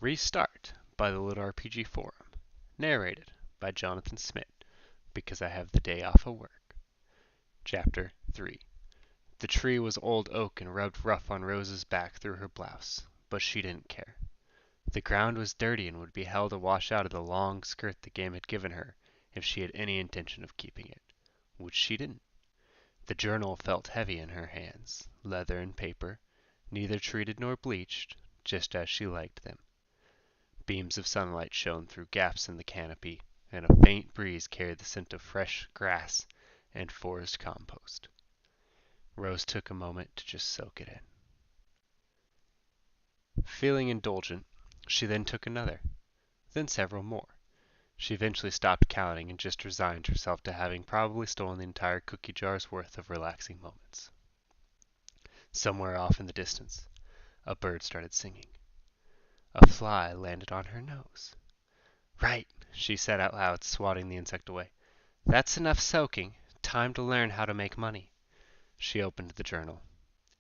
Restart by the Little RPG Forum. Narrated by Jonathan Smith, because I have the day off of work. Chapter 3. The tree was old oak and rubbed rough on Rose's back through her blouse, but she didn't care. The ground was dirty and would be hell to wash out of the long skirt the game had given her if she had any intention of keeping it, which she didn't. The journal felt heavy in her hands, leather and paper, neither treated nor bleached, just as she liked them. Beams of sunlight shone through gaps in the canopy, and a faint breeze carried the scent of fresh grass and forest compost. Rose took a moment to just soak it in. Feeling indulgent, she then took another, then several more. She eventually stopped counting and just resigned herself to having probably stolen the entire cookie jar's worth of relaxing moments. Somewhere off in the distance, a bird started singing. A fly landed on her nose. "Right," she said out loud, swatting the insect away. "That's enough soaking. Time to learn how to make money." She opened the journal.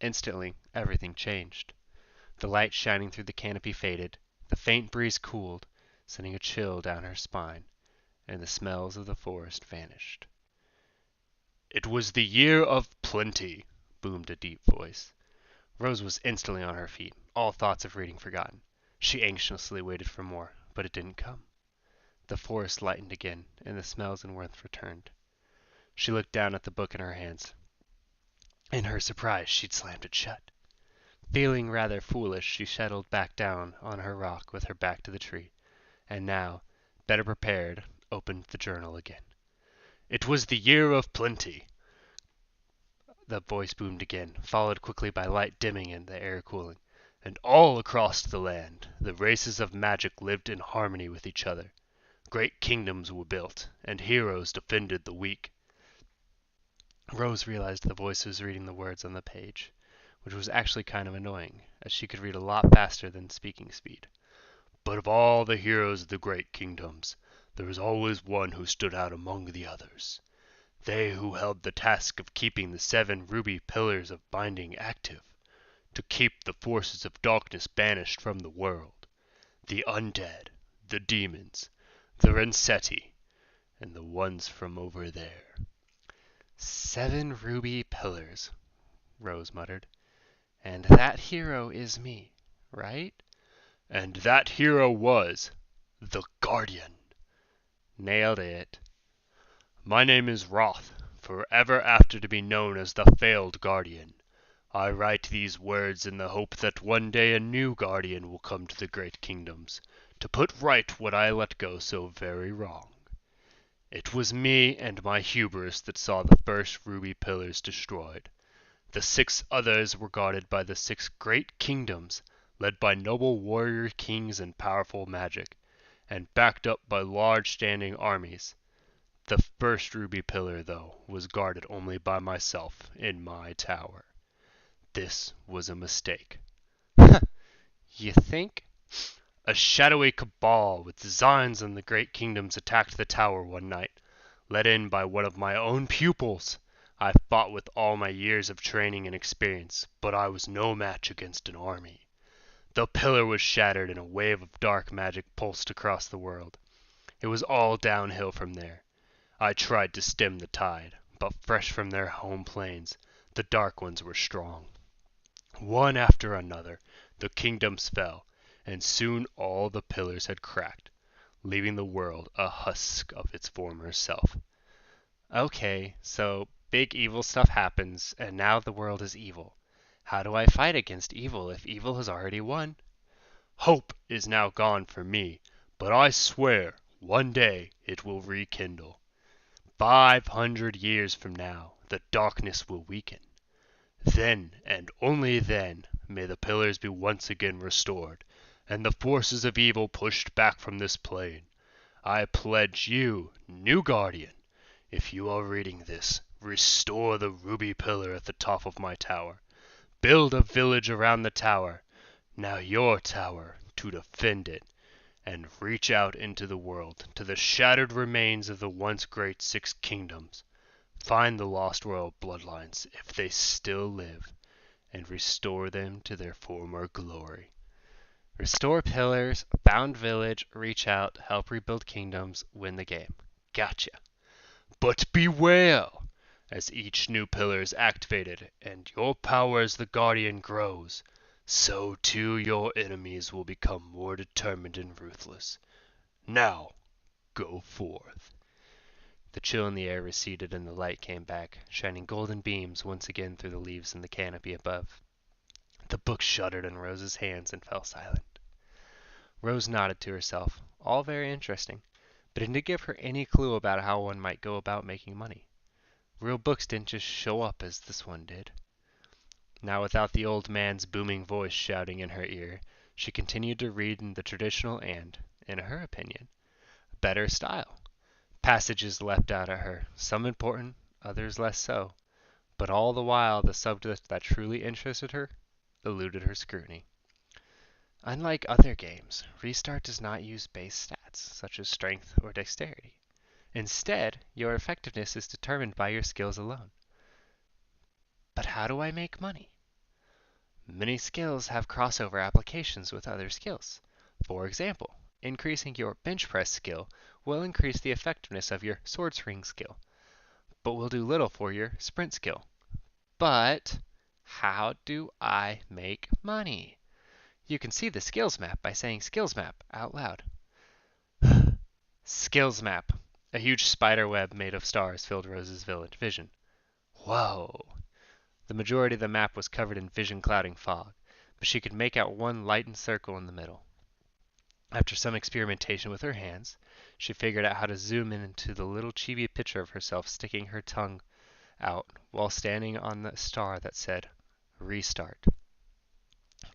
Instantly, everything changed. The light shining through the canopy faded, the faint breeze cooled, sending a chill down her spine, and the smells of the forest vanished. "It was the year of plenty," boomed a deep voice. Rose was instantly on her feet, all thoughts of reading forgotten. She anxiously waited for more, but it didn't come. The forest lightened again, and the smells and warmth returned. She looked down at the book in her hands. In her surprise, she'd slammed it shut. Feeling rather foolish, she settled back down on her rock with her back to the tree, and now, better prepared, opened the journal again. "It was the year of plenty," the voice boomed again, followed quickly by light dimming and the air cooling. "And all across the land, the races of magic lived in harmony with each other. Great kingdoms were built, and heroes defended the weak." Rose realized the voice was reading the words on the page, which was actually kind of annoying, as she could read a lot faster than speaking speed. "But of all the heroes of the great kingdoms, there was always one who stood out among the others. They who held the task of keeping the 7 ruby pillars of binding active, to keep the forces of darkness banished from the world. The undead, the demons, the Rensetti, and the ones from over there." 7 ruby pillars, Rose muttered. "And that hero is me, right?" "And that hero was the Guardian." "Nailed it." "My name is Roth, forever after to be known as the Failed Guardian. I write these words in the hope that one day a new Guardian will come to the great kingdoms, to put right what I let go so very wrong. It was me and my hubris that saw the first ruby pillars destroyed. The 6 others were guarded by the 6 great kingdoms, led by noble warrior kings and powerful magic, and backed up by large standing armies. The first ruby pillar, though, was guarded only by myself in my tower. This was a mistake." "You think?" "A shadowy cabal with designs on the great kingdoms attacked the tower one night, led in by one of my own pupils. I fought with all my years of training and experience, but I was no match against an army. The pillar was shattered and a wave of dark magic pulsed across the world. It was all downhill from there. I tried to stem the tide, but fresh from their home plains, the Dark Ones were strong. One after another, the kingdoms fell, and soon all the pillars had cracked, leaving the world a husk of its former self." "Okay, so big evil stuff happens, and now the world is evil. How do I fight against evil if evil has already won?" "Hope is now gone for me, but I swear one day it will rekindle. 500 years from now the darkness will weaken. Then, and only then, may the pillars be once again restored, and the forces of evil pushed back from this plane. I pledge you, new Guardian, if you are reading this, restore the ruby pillar at the top of my tower. Build a village around the tower, now your tower, to defend it, and reach out into the world to the shattered remains of the once great 6 kingdoms. Find the lost royal bloodlines, if they still live, and restore them to their former glory." Restore pillars, found village, reach out, help rebuild kingdoms, win the game. Gotcha. But beware! As each new pillar is activated and your power as the Guardian grows, so too your enemies will become more determined and ruthless. Now, go forth. The chill in the air receded and the light came back, shining golden beams once again through the leaves in the canopy above. The book shuddered in Rose's hands and fell silent. Rose nodded to herself, all very interesting, but it didn't give her any clue about how one might go about making money. Real books didn't just show up as this one did. Now, without the old man's booming voice shouting in her ear, she continued to read in the traditional and, in her opinion, better style. Passages leapt out at her, some important, others less so, but all the while the subject that truly interested her eluded her scrutiny. Unlike other games, Restart does not use base stats, such as strength or dexterity. Instead, your effectiveness is determined by your skills alone. But how do I make money? Many skills have crossover applications with other skills. For example, increasing your bench press skill will increase the effectiveness of your sword swing skill, but will do little for your sprint skill. But how do I make money? You can see the skills map by saying skills map out loud. Skills map. A huge spider web made of stars filled Rose's vision. Whoa! The majority of the map was covered in vision-clouding fog, but she could make out one lightened circle in the middle. After some experimentation with her hands, she figured out how to zoom in into the little chibi picture of herself sticking her tongue out while standing on the star that said, Restart.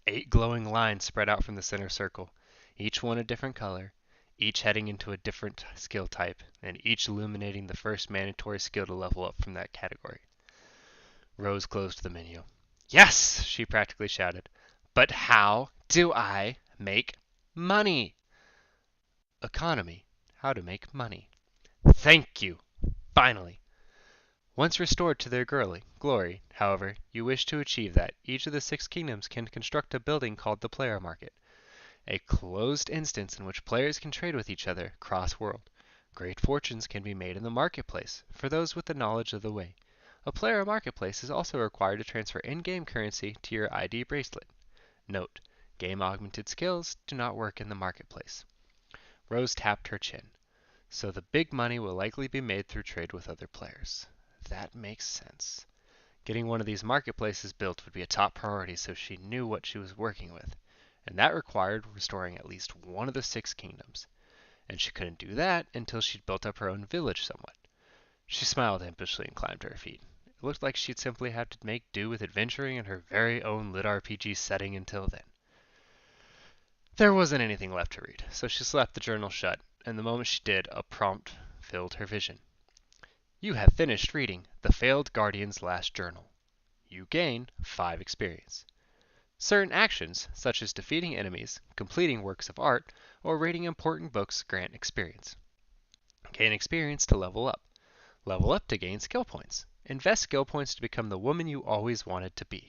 8 glowing lines spread out from the center circle, each one a different color, each heading into a different skill type, and each illuminating the first mandatory skill to level up from that category. Rose closed the menu. Yes, she practically shouted. But how do I make money? Economy. How to make money. Thank you. Finally. Once restored to their glory, however, you wish to achieve that, each of the 6 kingdoms can construct a building called the player market, a closed instance in which players can trade with each other cross-world. Great fortunes can be made in the marketplace for those with the knowledge of the way. A player marketplace is also required to transfer in-game currency to your ID bracelet. Note: game-augmented skills do not work in the marketplace. Rose tapped her chin. So the big money will likely be made through trade with other players. That makes sense. Getting one of these marketplaces built would be a top priority, so she knew what she was working with, and that required restoring at least one of the 6 kingdoms. And she couldn't do that until she'd built up her own village somewhat. She smiled impishly and climbed to her feet. It looked like she'd simply have to make do with adventuring in her very own lit RPG setting until then. There wasn't anything left to read, so she slapped the journal shut, and the moment she did, a prompt filled her vision. You have finished reading The Failed Guardian's Last Journal. You gain 5 experience. Certain actions, such as defeating enemies, completing works of art, or reading important books, grant experience. Gain experience to level up. Level up to gain skill points. Invest skill points to become the woman you always wanted to be.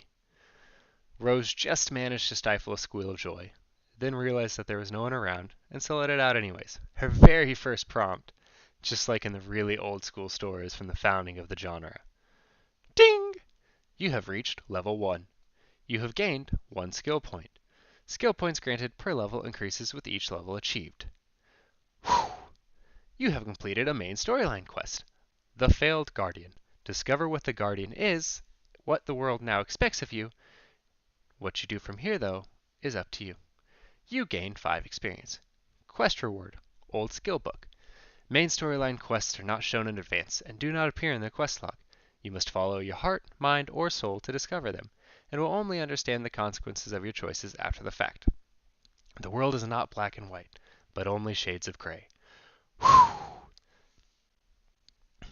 Rose just managed to stifle a squeal of joy, then realized that there was no one around, and so let it out anyways. Her very first prompt, just like in the really old school stories from the founding of the genre. Ding! You have reached level 1. You have gained 1 skill point. Skill points granted per level increases with each level achieved. Whew! You have completed a main storyline quest. The Failed Guardian. Discover what the Guardian is, what the world now expects of you. What you do from here, though, is up to you. You gain 5 experience. Quest reward. Old skill book. Main storyline quests are not shown in advance and do not appear in the quest log. You must follow your heart, mind, or soul to discover them, and will only understand the consequences of your choices after the fact. The world is not black and white, but only shades of gray. Whew!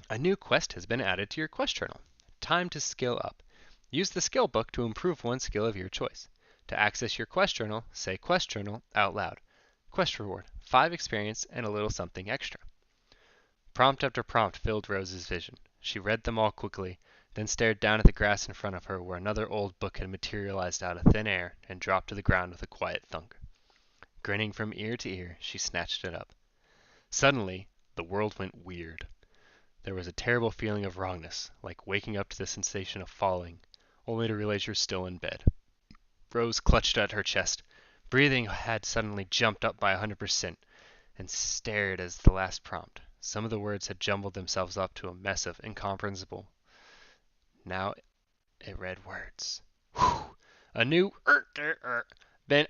A new quest has been added to your quest journal. Time to skill up. Use the skill book to improve one skill of your choice. To access your quest journal, say quest journal out loud. Quest reward, 5 experience and a little something extra. Prompt after prompt filled Rose's vision. She read them all quickly, then stared down at the grass in front of her where another old book had materialized out of thin air and dropped to the ground with a quiet thunk. Grinning from ear to ear, she snatched it up. Suddenly, the world went weird. There was a terrible feeling of wrongness, like waking up to the sensation of falling, only to realize you're still in bed. Rose clutched at her chest. Breathing had suddenly jumped up by 100%, and stared as the last prompt. Some of the words had jumbled themselves up to a mess of incomprehensible. Now it read words. Whew. A new been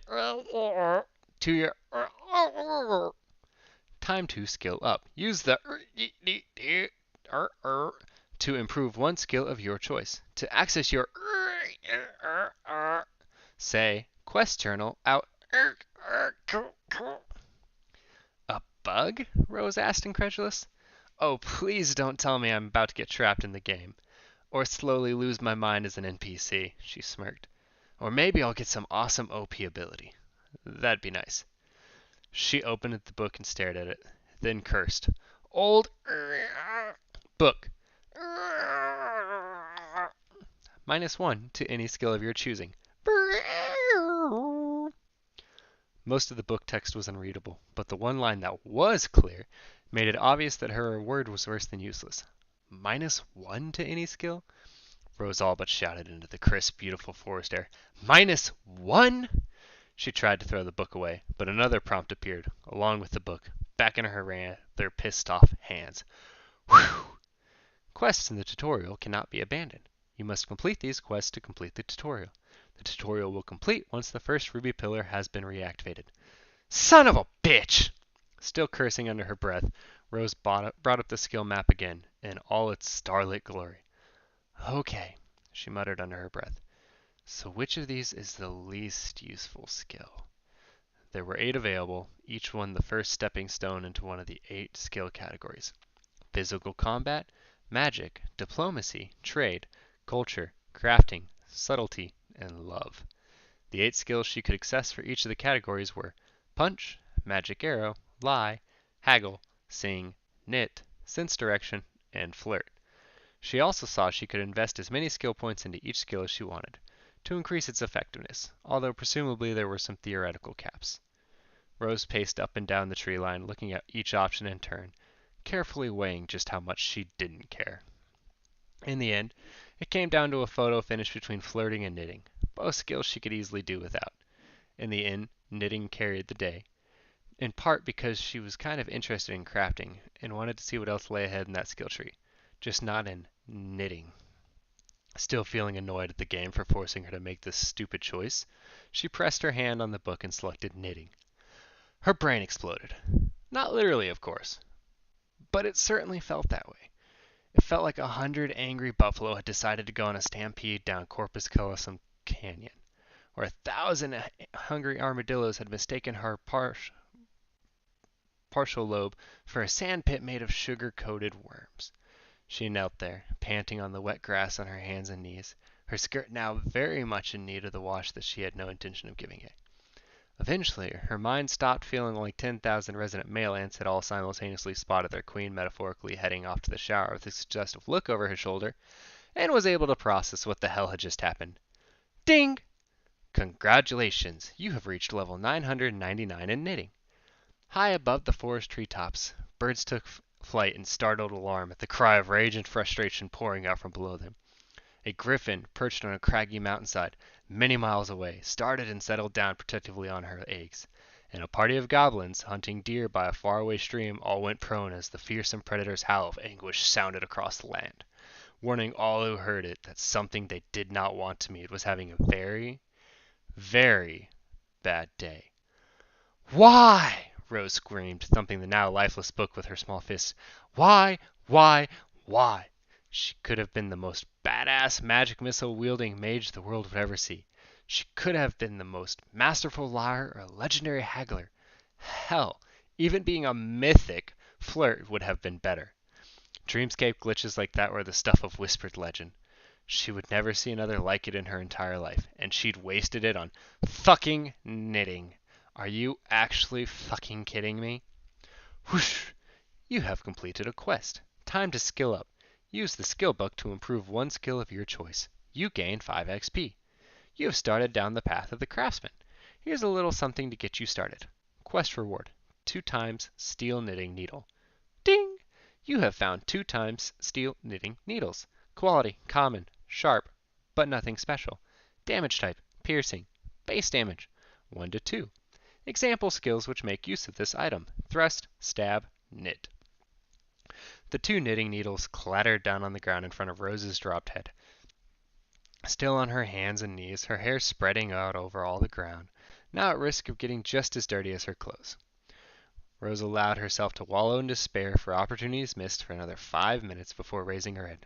to your time to skill up. Use the to improve one skill of your choice. To access your say quest journal out. A bug? Rose asked, incredulous. Oh, please don't tell me I'm about to get trapped in the game. Or slowly lose my mind as an NPC, she smirked. Or maybe I'll get some awesome OP ability. That'd be nice. She opened the book and stared at it, then cursed. Old book. -1 to any skill of your choosing. Most of the book text was unreadable, but the one line that was clear made it obvious that her word was worse than useless. -1 to any skill? Rose all but shouted into the crisp, beautiful forest air. -1? She tried to throw the book away, but another prompt appeared, along with the book, back in her rather pissed-off hands. Whew! Quests in the tutorial cannot be abandoned. You must complete these quests to complete the tutorial. The tutorial will complete once the first ruby pillar has been reactivated. Son of a bitch! Still cursing under her breath, Rose brought up the skill map again, in all its starlit glory. Okay, she muttered under her breath. So which of these is the least useful skill? There were 8 available, each one the first stepping stone into one of the 8 skill categories. Physical combat, magic, diplomacy, trade, culture, crafting, subtlety, and love. The 8 skills she could access for each of the categories were punch, magic arrow, lie, haggle, sing, knit, sense direction, and flirt. She also saw she could invest as many skill points into each skill as she wanted, to increase its effectiveness, although presumably there were some theoretical caps. Rose paced up and down the tree line, looking at each option in turn, carefully weighing just how much she didn't care. In the end, it came down to a photo finish between flirting and knitting, both skills she could easily do without. In the end, knitting carried the day, in part because she was kind of interested in crafting and wanted to see what else lay ahead in that skill tree, just not in knitting. Still feeling annoyed at the game for forcing her to make this stupid choice, she pressed her hand on the book and selected knitting. Her brain exploded. Not literally, of course, but it certainly felt that way. It felt like 100 angry buffalo had decided to go on a stampede down Corpus Callosum Canyon, or 1,000 hungry armadillos had mistaken her partial lobe for a sandpit made of sugar-coated worms. She knelt there, panting on the wet grass on her hands and knees, her skirt now very much in need of the wash that she had no intention of giving it. Eventually, her mind stopped feeling like 10,000 resident male ants had all simultaneously spotted their queen metaphorically heading off to the shower with a suggestive look over her shoulder, and was able to process what the hell had just happened. Ding! Congratulations, you have reached level 999 in knitting. High above the forest treetops, birds took flight in startled alarm at the cry of rage and frustration pouring out from below them. A griffin, perched on a craggy mountainside, many miles away, started and settled down protectively on her eggs, and a party of goblins, hunting deer by a faraway stream, all went prone as the fearsome predator's howl of anguish sounded across the land, warning all who heard it that something they did not want to meet was having a very, very bad day. Why? Rose screamed, thumping the now lifeless book with her small fists. Why? Why? Why? She could have been the most badass magic missile-wielding mage the world would ever see. She could have been the most masterful liar or legendary haggler. Hell, even being a mythic flirt would have been better. Dreamscape glitches like that were the stuff of whispered legend. She would never see another like it in her entire life, and she'd wasted it on fucking knitting. Are you actually fucking kidding me? Whoosh! You have completed a quest. Time to skill up. Use the skill book to improve one skill of your choice. You gain 5 XP. You have started down the path of the craftsman. Here's a little something to get you started. Quest reward, 2 times steel knitting needle. Ding! You have found 2 times steel knitting needles. Quality, common, sharp, but nothing special. Damage type, piercing. Base damage, 1 to 2. Example skills which make use of this item: thrust, stab, knit. The 2 knitting needles clattered down on the ground in front of Rose's dropped head. Still on her hands and knees, her hair spreading out over all the ground, now at risk of getting just as dirty as her clothes. Rose allowed herself to wallow in despair for opportunities missed for another 5 minutes before raising her head,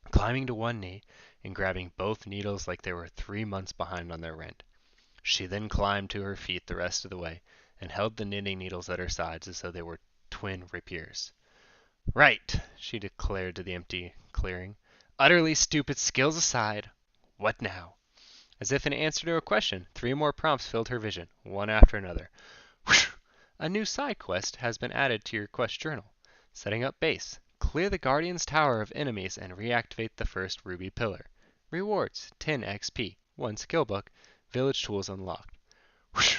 climbing to one knee and grabbing both needles like they were 3 months behind on their rent. She then climbed to her feet the rest of the way and held the knitting needles at her sides as though they were twin rapiers. Right, she declared to the empty clearing. Utterly stupid skills aside, what now? As if in answer to a question, 3 more prompts filled her vision, one after another. Whoosh! A new side quest has been added to your quest journal. Setting up base. Clear the Guardian's Tower of enemies and reactivate the first ruby pillar. Rewards, 10 XP, 1 skill book, village tools unlocked. Whoosh!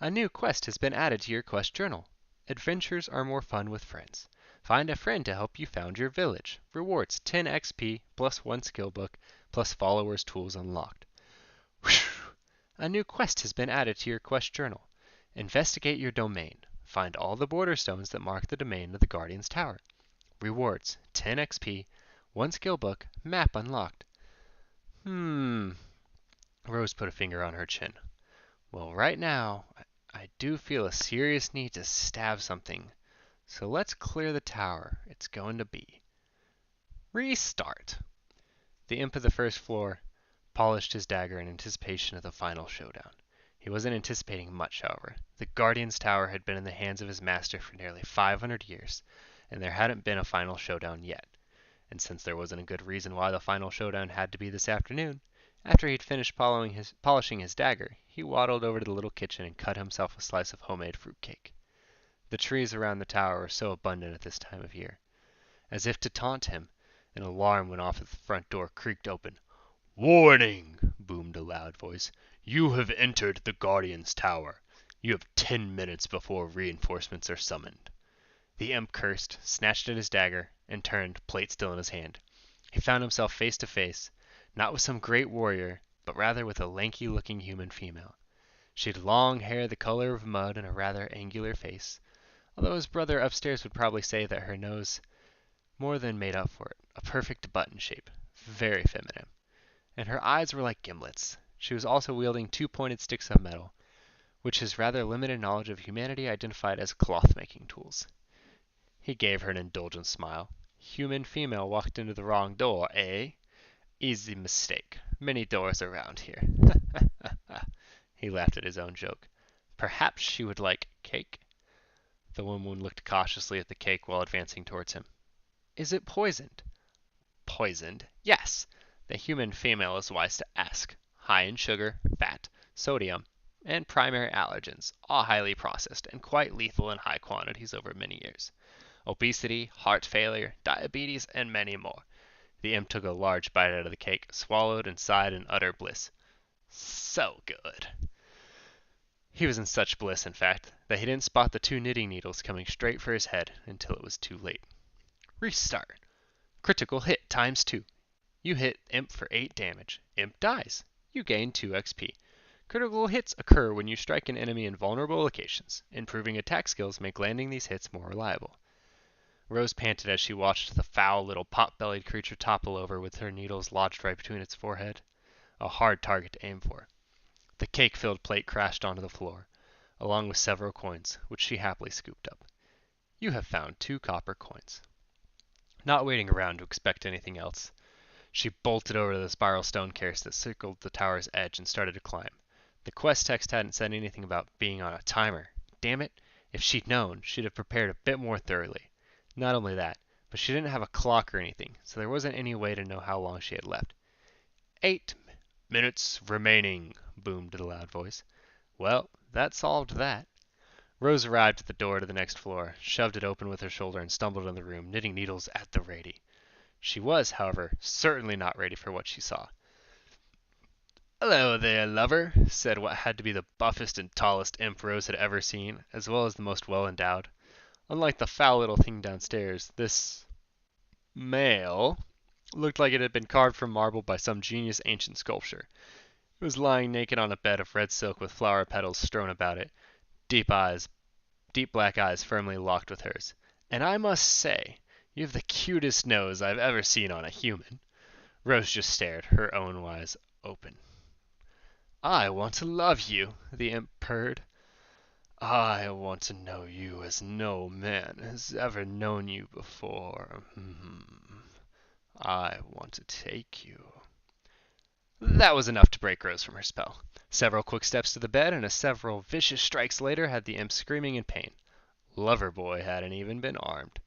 A new quest has been added to your quest journal. Adventures are more fun with friends. Find a friend to help you found your village. Rewards, 10 XP, plus 1 skill book, plus followers tools unlocked. Whoosh! A new quest has been added to your quest journal. Investigate your domain. Find all the border stones that mark the domain of the Guardian's Tower. Rewards, 10 XP, 1 skill book, map unlocked. Rose put a finger on her chin. Well, right now, I do feel a serious need to stab something. So let's clear the tower. It's going to be. Restart. The imp of the first floor polished his dagger in anticipation of the final showdown. He wasn't anticipating much, however. The Guardian's Tower had been in the hands of his master for nearly 500 years, and there hadn't been a final showdown yet. And since there wasn't a good reason why the final showdown had to be this afternoon, after he'd finished polishing his dagger, he waddled over to the little kitchen and cut himself a slice of homemade fruit cake. The trees around the tower were so abundant at this time of year. As if to taunt him, an alarm went off as the front door creaked open. "Warning!" boomed a loud voice. "You have entered the Guardian's Tower. You have 10 minutes before reinforcements are summoned." The imp cursed, snatched at his dagger, and turned, plate still in his hand. He found himself face to face, not with some great warrior, but rather with a lanky-looking human female. She had long hair the color of mud and a rather angular face, although his brother upstairs would probably say that her nose more than made up for it, a perfect button shape, very feminine. And her eyes were like gimlets. She was also wielding 2 pointed sticks of metal, which his rather limited knowledge of humanity identified as cloth-making tools. He gave her an indulgent smile. Human female walked into the wrong door, eh? Easy mistake. Many doors around here. He laughed at his own joke. Perhaps she would like cake? The woman looked cautiously at the cake while advancing towards him. Is it poisoned? Poisoned? Yes. The human female is wise to ask. High in sugar, fat, sodium, and primary allergens, all highly processed and quite lethal in high quantities over many years. Obesity, heart failure, diabetes, and many more. The imp took a large bite out of the cake, swallowed, and sighed in utter bliss. So good. He was in such bliss, in fact, that he didn't spot the 2 knitting needles coming straight for his head until it was too late. Restart. Critical hit times 2. You hit imp for 8 damage. Imp dies. You gain 2 XP. Critical hits occur when you strike an enemy in vulnerable locations. Improving attack skills make landing these hits more reliable. Rose panted as she watched the foul little pot-bellied creature topple over with her needles lodged right between its forehead. A hard target to aim for. The cake-filled plate crashed onto the floor, along with several coins, which she happily scooped up. You have found 2 copper coins. Not waiting around to expect anything else, she bolted over to the spiral stone staircase that circled the tower's edge and started to climb. The quest text hadn't said anything about being on a timer. Damn it, if she'd known, she'd have prepared a bit more thoroughly. Not only that, but she didn't have a clock or anything, so there wasn't any way to know how long she had left. 8 minutes remaining, boomed the loud voice. Well, that solved that. Rose arrived at the door to the next floor, shoved it open with her shoulder, and stumbled into the room, knitting needles at the ready. She was, however, certainly not ready for what she saw. "Hello there, lover," said what had to be the buffest and tallest imp Rose had ever seen, as well as the most well endowed. Unlike the foul little thing downstairs, this male looked like it had been carved from marble by some genius ancient sculptor. It was lying naked on a bed of red silk with flower petals strewn about it, deep eyes, deep black eyes firmly locked with hers. "And I must say, you've the cutest nose I've ever seen on a human." Rose just stared, her own eyes open. "I want to love you," the imp purred. "I want to know you as no man has ever known you before. I want to take you." That was enough to break Rose from her spell. Several quick steps to the bed and several vicious strikes later had the imp screaming in pain. Loverboy hadn't even been armed.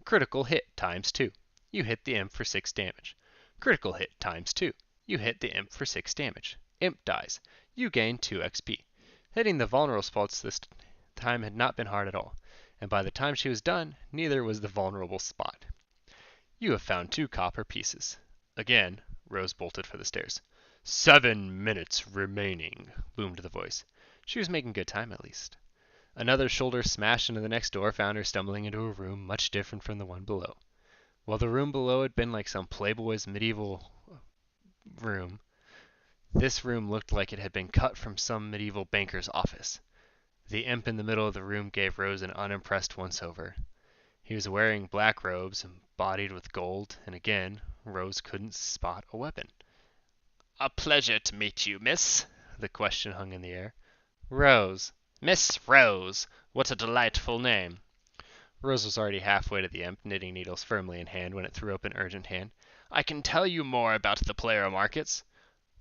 Critical hit times 2. You hit the imp for 6 damage. Critical hit times 2. You hit the imp for 6 damage. Imp dies. You gain 2 XP. Hitting the vulnerable spots this time had not been hard at all, and by the time she was done, neither was the vulnerable spot. "You have found 2 copper pieces." Again, Rose bolted for the stairs. 7 minutes remaining, boomed the voice. She was making good time, at least. Another shoulder smash into the next door found her stumbling into a room much different from the one below. While the room below had been like some playboy's medieval room, this room looked like it had been cut from some medieval banker's office. The imp in the middle of the room gave Rose an unimpressed once-over. He was wearing black robes, embodied with gold, and again, Rose couldn't spot a weapon. "A pleasure to meet you, miss." The question hung in the air. "Rose." "Miss Rose. What a delightful name." Rose was already halfway to the imp, knitting needles firmly in hand, when it threw up an urgent hand. "I can tell you more about the player markets."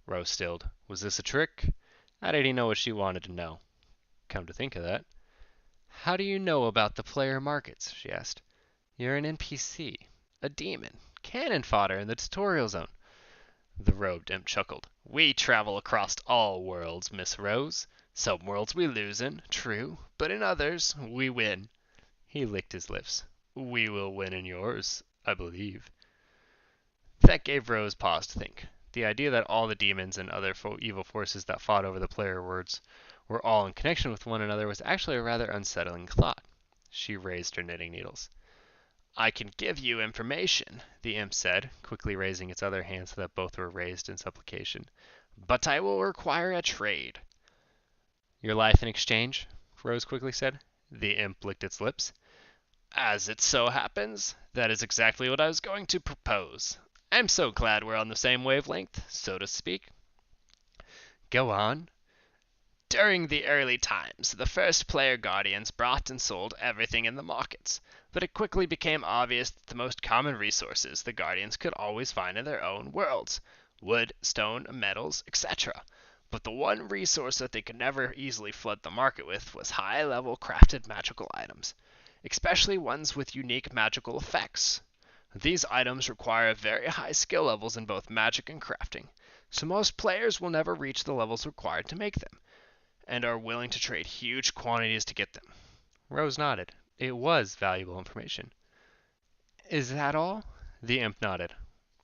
Rose stilled. Was this a trick? How did he know what she wanted to know? Come to think of that. "How do you know about the player markets?" she asked. "You're an NPC. A demon. Cannon fodder in the tutorial zone." The robed imp chuckled. "We travel across all worlds, Miss Rose. Some worlds we lose in, true, but in others we win." He licked his lips. "We will win in yours, I believe." That gave Rose pause to think. The idea that all the demons and other evil forces that fought over the player worlds were all in connection with one another was actually a rather unsettling thought. She raised her knitting needles. "I can give you information," the imp said, quickly raising its other hand so that both were raised in supplication. "But I will require a trade." "Your life in exchange?" Rose quickly said. The imp licked its lips. "As it so happens, that is exactly what I was going to propose. I'm so glad we're on the same wavelength, so to speak." "Go on." "During the early times, the first player guardians bought and sold everything in the markets, but it quickly became obvious that the most common resources the guardians could always find in their own worlds: wood, stone, metals, etc. But the one resource that they could never easily flood the market with was high-level crafted magical items, especially ones with unique magical effects. These items require very high skill levels in both magic and crafting, so most players will never reach the levels required to make them, and are willing to trade huge quantities to get them." Rose nodded. It was valuable information. "Is that all?" The imp nodded.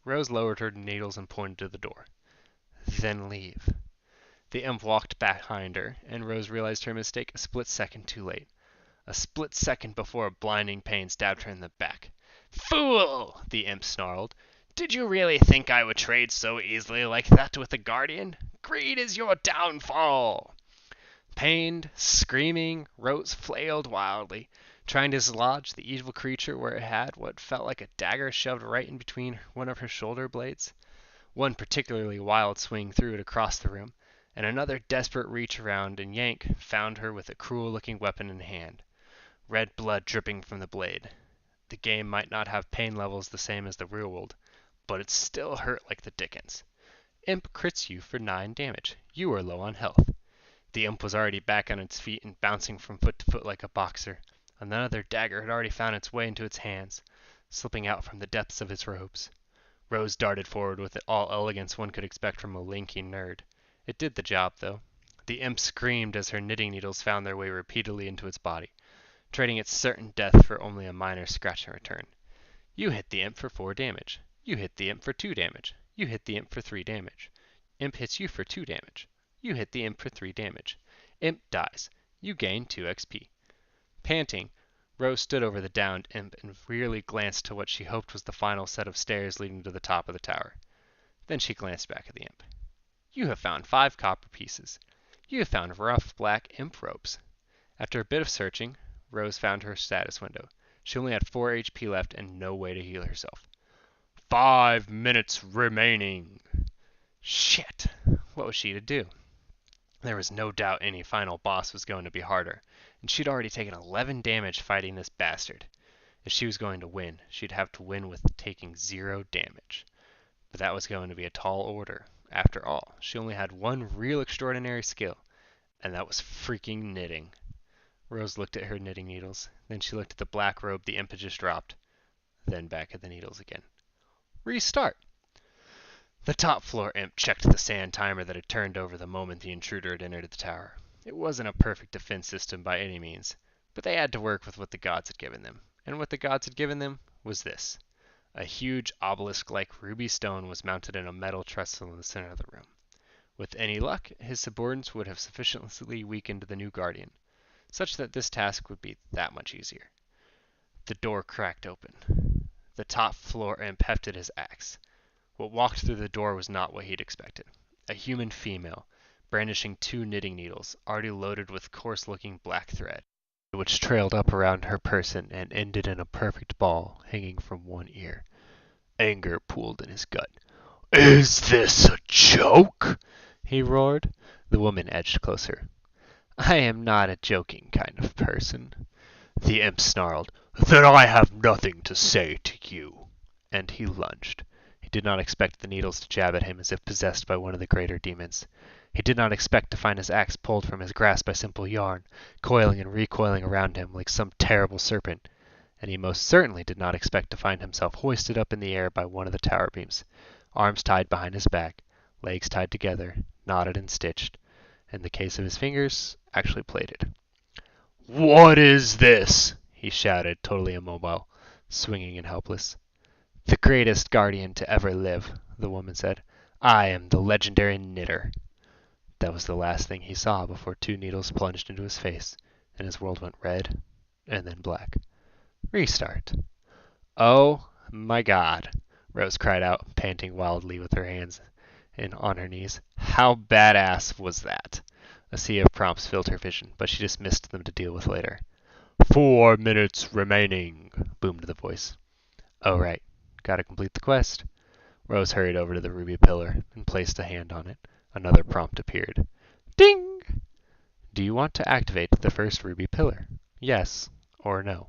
Rose lowered her needles and pointed to the door. "Then leave." The imp walked behind her, and Rose realized her mistake a split second too late. A split second before a blinding pain stabbed her in the back. "Fool!" the imp snarled. "Did you really think I would trade so easily like that with the Guardian? Greed is your downfall!" Pained, screaming, Rose flailed wildly, trying to dislodge the evil creature where it had what felt like a dagger shoved right in between one of her shoulder blades. One particularly wild swing threw it across the room, and another desperate reach around and yank found her with a cruel-looking weapon in hand, red blood dripping from the blade. The game might not have pain levels the same as the real world, but it still hurt like the dickens. Imp crits you for 9 damage. You are low on health. The imp was already back on its feet and bouncing from foot to foot like a boxer. Another dagger had already found its way into its hands, slipping out from the depths of its robes. Rose darted forward with all elegance one could expect from a lanky nerd. It did the job, though. The imp screamed as her knitting needles found their way repeatedly into its body, trading its certain death for only a minor scratch in return. You hit the imp for 4 damage. You hit the imp for 2 damage. You hit the imp for 3 damage. Imp hits you for 2 damage. You hit the imp for 3 damage. Imp dies. You gain 2 XP. Panting, Rose stood over the downed imp and wearily glanced to what she hoped was the final set of stairs leading to the top of the tower. Then she glanced back at the imp. You have found 5 copper pieces. You have found rough black imp ropes. After a bit of searching, Rose found her status window. She only had 4 HP left and no way to heal herself. 5 minutes remaining. Shit! What was she to do? There was no doubt any final boss was going to be harder, and she'd already taken 11 damage fighting this bastard. If she was going to win, she'd have to win with taking 0 damage. But that was going to be a tall order. After all, she only had one real extraordinary skill, and that was freaking knitting. Rose looked at her knitting needles, then she looked at the black robe the imp had just dropped, then back at the needles again. Restart! The top floor imp checked the sand timer that had turned over the moment the intruder had entered the tower. It wasn't a perfect defense system by any means, but they had to work with what the gods had given them, and what the gods had given them was this. A huge obelisk-like ruby stone was mounted in a metal trestle in the center of the room. With any luck, his subordinates would have sufficiently weakened the new guardian, such that this task would be that much easier. The door cracked open. The top floor imp hefted his axe. What walked through the door was not what he'd expected. A human female, brandishing 2 knitting needles, already loaded with coarse-looking black thread, which trailed up around her person and ended in a perfect ball hanging from one ear. Anger pooled in his gut. Is this a joke? He roared. The woman edged closer. I am not a joking kind of person. The imp snarled. Then I have nothing to say to you. And he lunged. He did not expect the needles to jab at him as if possessed by one of the greater demons. He did not expect to find his axe pulled from his grasp by simple yarn, coiling and recoiling around him like some terrible serpent. And he most certainly did not expect to find himself hoisted up in the air by one of the tower beams, arms tied behind his back, legs tied together, knotted and stitched, and the case of his fingers actually plated. What is this? He shouted, totally immobile, swinging and helpless. The greatest guardian to ever live, the woman said. I am the legendary knitter. That was the last thing he saw before 2 needles plunged into his face, and his world went red and then black. Restart. Oh my God, Rose cried out, panting wildly with her hands on her knees. How badass was that? A sea of prompts filled her vision, but she dismissed them to deal with later. 4 minutes remaining, boomed the voice. Oh, right. Gotta complete the quest. Rose hurried over to the ruby pillar and placed a hand on it. Another prompt appeared. Ding! Do you want to activate the first ruby pillar? Yes or no?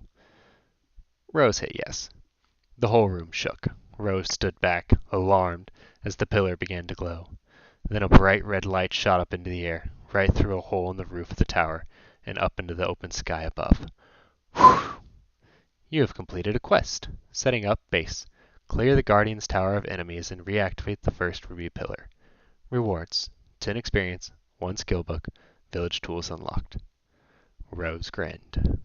Rose hit yes. The whole room shook. Rose stood back, alarmed, as the pillar began to glow. Then a bright red light shot up into the air, right through a hole in the roof of the tower, and up into the open sky above. Whew! You have completed a quest. Setting up base. Clear the Guardian's Tower of enemies and reactivate the first ruby pillar. Rewards: 10 experience, 1 skill book, village tools unlocked. Rose grinned.